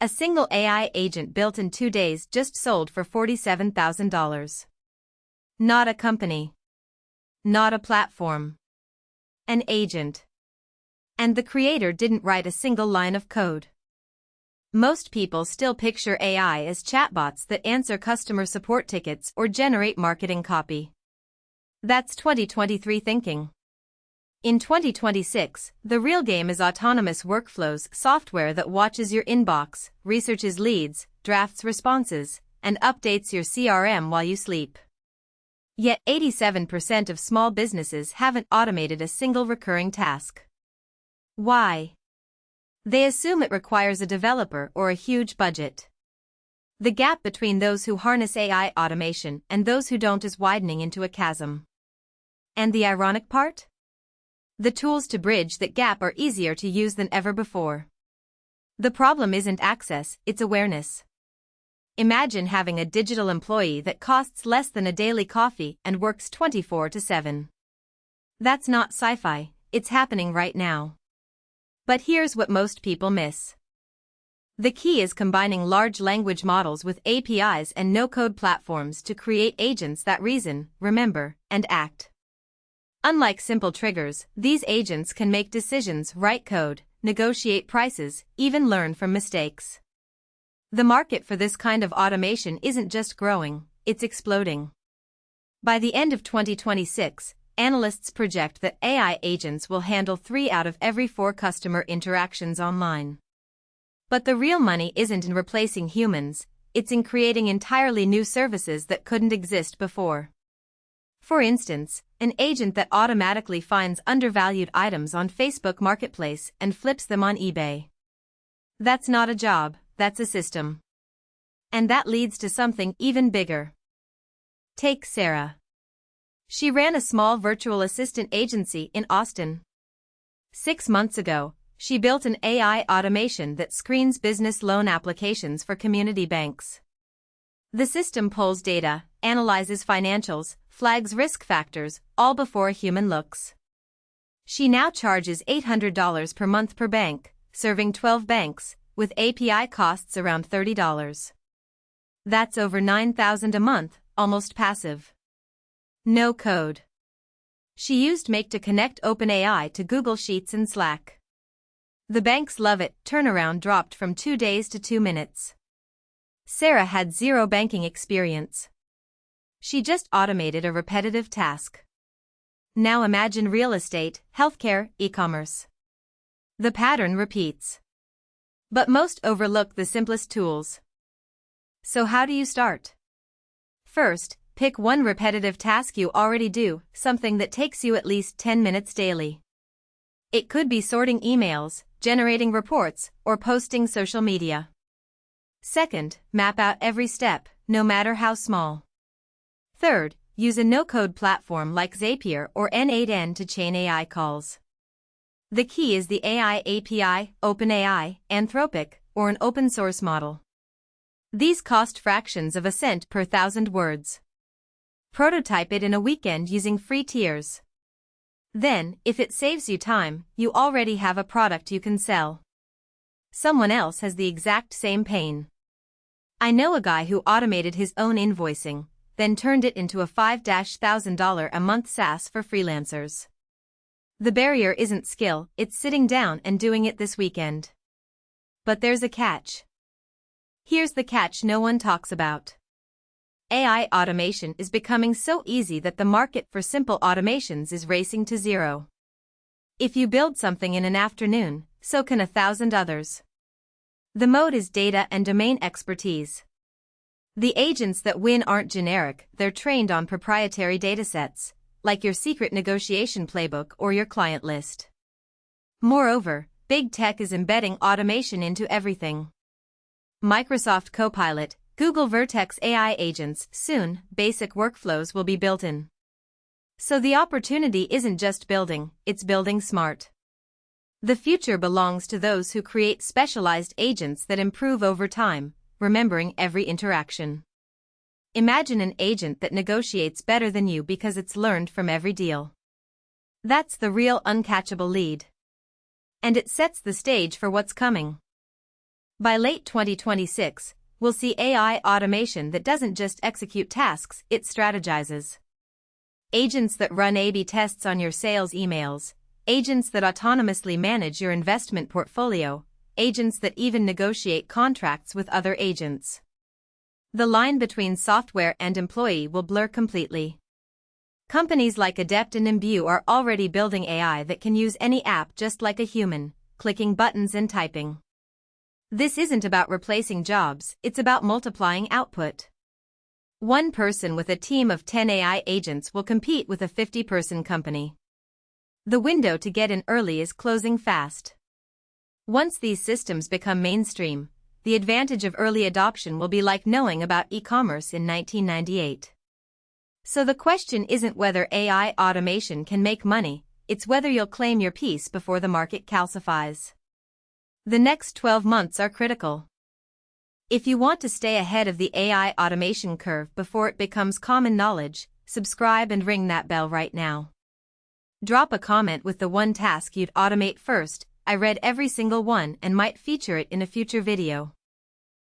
A single AI agent built in 2 days just sold for $47,000. Not a company. Not a platform. An agent. And the creator didn't write a single line of code. Most people still picture AI as chatbots that answer customer support tickets or generate marketing copy. That's 2023 thinking. In 2026, the real game is autonomous workflows, software that watches your inbox, researches leads, drafts responses, and updates your CRM while you sleep. Yet 87% of small businesses haven't automated a single recurring task. Why? They assume it requires a developer or a huge budget. The gap between those who harness AI automation and those who don't is widening into a chasm. And the ironic part? The tools to bridge that gap are easier to use than ever before. The problem isn't access, it's awareness. Imagine having a digital employee that costs less than a daily coffee and works 24/7. That's not sci-fi, it's happening right now. But here's what most people miss. The key is combining large language models with APIs and no-code platforms to create agents that reason, remember, and act. Unlike simple triggers, these agents can make decisions, write code, negotiate prices, even learn from mistakes. The market for this kind of automation isn't just growing, it's exploding. By the end of 2026, analysts project that AI agents will handle 3 out of every 4 customer interactions online. But the real money isn't in replacing humans, it's in creating entirely new services that couldn't exist before. For instance, an agent that automatically finds undervalued items on Facebook Marketplace and flips them on eBay. That's not a job, that's a system. And that leads to something even bigger. Take Sarah. She ran a small virtual assistant agency in Austin. 6 months ago, she built an AI automation that screens business loan applications for community banks. The system pulls data, analyzes financials, flags risk factors, all before a human looks. She now charges $800 per month per bank, serving 12 banks, with API costs around $30. That's over $9,000 a month, almost passive. No code. She used Make to connect OpenAI to Google Sheets and Slack. The banks love it, turnaround dropped from 2 days to 2 minutes. Sarah had zero banking experience. She just automated a repetitive task. Now imagine real estate, healthcare, e-commerce. The pattern repeats. But most overlook the simplest tools. So how do you start? First, pick one repetitive task you already do, something that takes you at least 10 minutes daily. It could be sorting emails, generating reports, or posting social media. Second, map out every step, no matter how small. Third, use a no-code platform like Zapier or N8N to chain AI calls. The key is the AI API, OpenAI, Anthropic, or an open-source model. These cost fractions of a cent per 1,000 words. Prototype it in a weekend using free tiers. Then, if it saves you time, you already have a product you can sell. Someone else has the exact same pain. I know a guy who automated his own invoicing, then turned it into a $5,000 a month SaaS for freelancers. The barrier isn't skill, it's sitting down and doing it this weekend. But there's a catch. Here's the catch no one talks about. AI automation is becoming so easy that the market for simple automations is racing to zero. If you build something in an afternoon, so can 1,000 others. The mode is data and domain expertise. The agents that win aren't generic, they're trained on proprietary datasets, like your secret negotiation playbook or your client list. Moreover, big tech is embedding automation into everything. Microsoft Copilot, Google Vertex AI agents, soon, basic workflows will be built in. So the opportunity isn't just building, it's building smart. The future belongs to those who create specialized agents that improve over time, remembering every interaction. Imagine an agent that negotiates better than you because it's learned from every deal. That's the real uncatchable lead. And it sets the stage for what's coming. By late 2026, we'll see AI automation that doesn't just execute tasks, it strategizes. Agents that run A/B tests on your sales emails, agents that autonomously manage your investment portfolio, agents that even negotiate contracts with other agents. The line between software and employee will blur completely. Companies like Adept and Imbue are already building AI that can use any app just like a human, clicking buttons and typing. This isn't about replacing jobs, it's about multiplying output. One person with a team of 10 AI agents will compete with a 50-person company. The window to get in early is closing fast. Once these systems become mainstream, the advantage of early adoption will be like knowing about e-commerce in 1998. So the question isn't whether AI automation can make money, it's whether you'll claim your piece before the market calcifies. The next 12 months are critical. If you want to stay ahead of the AI automation curve before it becomes common knowledge, subscribe and ring that bell right now. Drop a comment with the one task you'd automate first. I read every single one and might feature it in a future video.